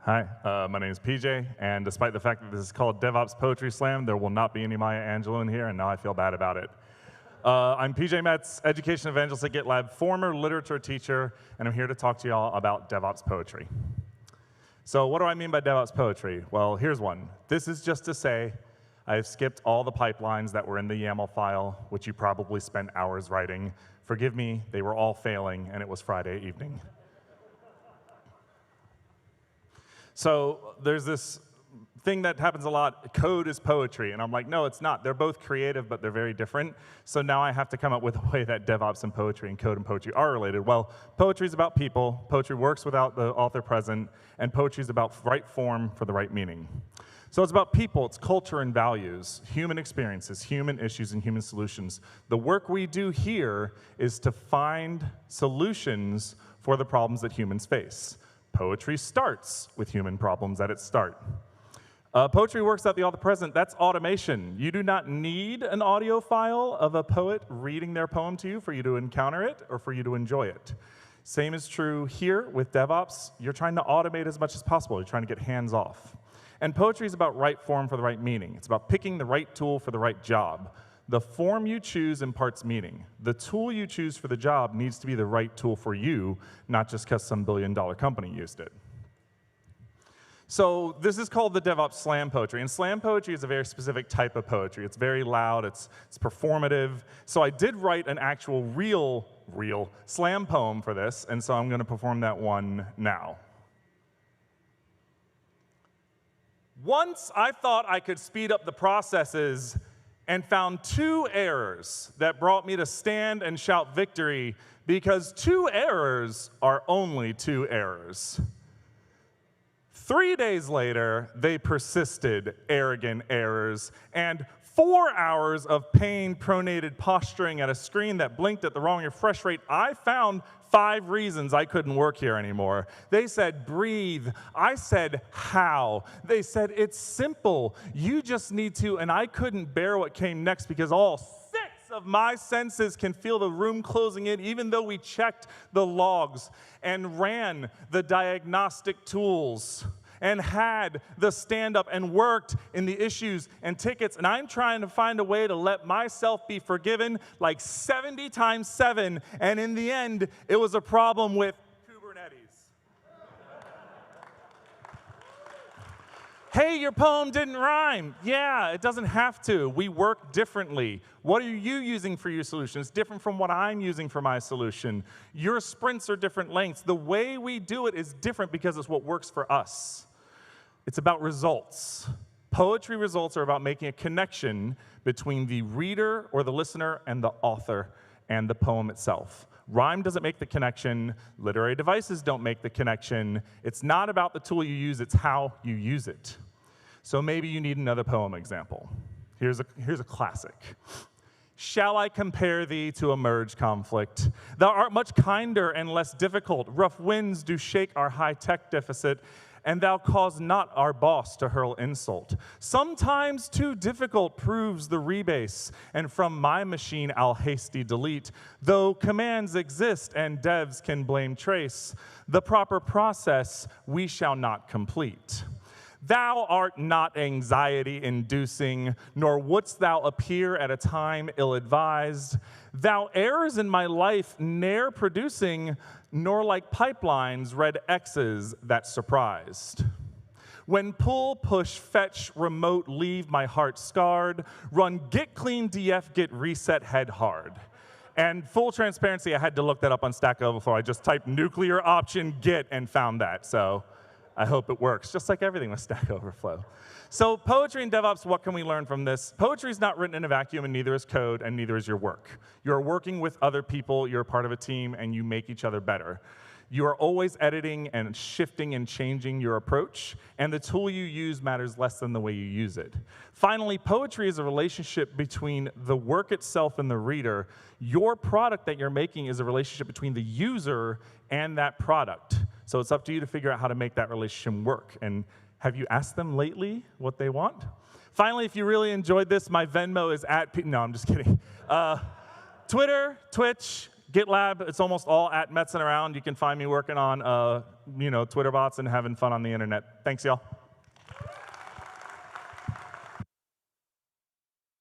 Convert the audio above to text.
Hi, my name is PJ, and despite the fact that this is called DevOps Poetry Slam, there will not be any Maya Angelou in here, and now I feel bad about it. I'm PJ Metz, Education Evangelist at GitLab, former literature teacher, and I'm here to talk to you all about DevOps poetry. So what do I mean by DevOps poetry? Well, here's one. This is just to say I've skipped all the pipelines that were in the YAML file, which you probably spent hours writing. Forgive me, they were all failing, and it was Friday evening. So there's this thing that happens a lot, code is poetry, and I'm like, no, it's not. They're both creative, but they're very different. So now I have to come up with a way that DevOps and poetry and code and poetry are related. Well, poetry is about people, poetry works without the author present, and poetry is about right form for the right meaning. So it's about people, it's culture and values, human experiences, human issues, and human solutions. The work we do here is to find solutions for the problems that humans face. Poetry starts with human problems at its start. Poetry works out the author present. That's automation. You do not need an audio file of a poet reading their poem to you for you to encounter it or for you to enjoy it. Same is true here with DevOps. You're trying to automate as much as possible. You're trying to get hands off. And poetry is about right form for the right meaning. It's about picking the right tool for the right job. The form you choose imparts meaning. The tool you choose for the job needs to be the right tool for you, not just because some billion-dollar company used it. So this is called the DevOps slam poetry, and slam poetry is a very specific type of poetry. It's very loud, it's performative. So I did write an actual real slam poem for this, and so I'm going to perform that one now. Once I thought I could speed up the processes and found 2 errors that brought me to stand and shout victory, because 2 errors are only 2 errors. 3 days later, they persisted, arrogant errors, and 4 hours of pain-pronated posturing at a screen that blinked at the wrong refresh rate, I found 5 reasons I couldn't work here anymore. They said, breathe. I said, how? They said, it's simple. You just need to, and I couldn't bear what came next because all 6 of my senses can feel the room closing in, even though we checked the logs and ran the diagnostic tools and had the stand-up and worked in the issues and tickets, and I'm trying to find a way to let myself be forgiven like 70 times 7, and in the end, it was a problem with Kubernetes. Hey, your poem didn't rhyme. Yeah, it doesn't have to. We work differently. What are you using for your solution? It's different from what I'm using for my solution. Your sprints are different lengths. The way we do it is different because it's what works for us. It's about results. Poetry results are about making a connection between the reader or the listener and the author and the poem itself. Rhyme doesn't make the connection. Literary devices don't make the connection. It's not about the tool you use, it's how you use it. So maybe you need another poem example. Here's a classic. Shall I compare thee to a merge conflict? Thou art much kinder and less difficult. Rough winds do shake our high-tech deficit, and thou cause not our boss to hurl insult. Sometimes too difficult proves the rebase, and from my machine I'll hasty delete. Though commands exist and devs can blame trace, the proper process we shall not complete. Thou art not anxiety-inducing, nor wouldst thou appear at a time ill-advised. Thou errors in my life ne'er producing, nor like pipelines read X's that surprised. When pull, push, fetch, remote leave my heart scarred, run git clean df git reset head hard. And full transparency, I had to look that up on Stack Overflow. I just typed nuclear option git and found that. So I hope it works, just like everything with Stack Overflow. So poetry and DevOps, what can we learn from this? Poetry is not written in a vacuum, and neither is code, and neither is your work. You're working with other people, you're a part of a team, and you make each other better. You are always editing and shifting and changing your approach, and the tool you use matters less than the way you use it. Finally, poetry is a relationship between the work itself and the reader. Your product that you're making is a relationship between the user and that product. So it's up to you to figure out how to make that relationship work. And have you asked them lately what they want? Finally, if you really enjoyed this, my Venmo is no, I'm just kidding. Twitter, Twitch, GitLab, it's almost all at Metz and around. You can find me working on Twitter bots and having fun on the internet. Thanks, y'all.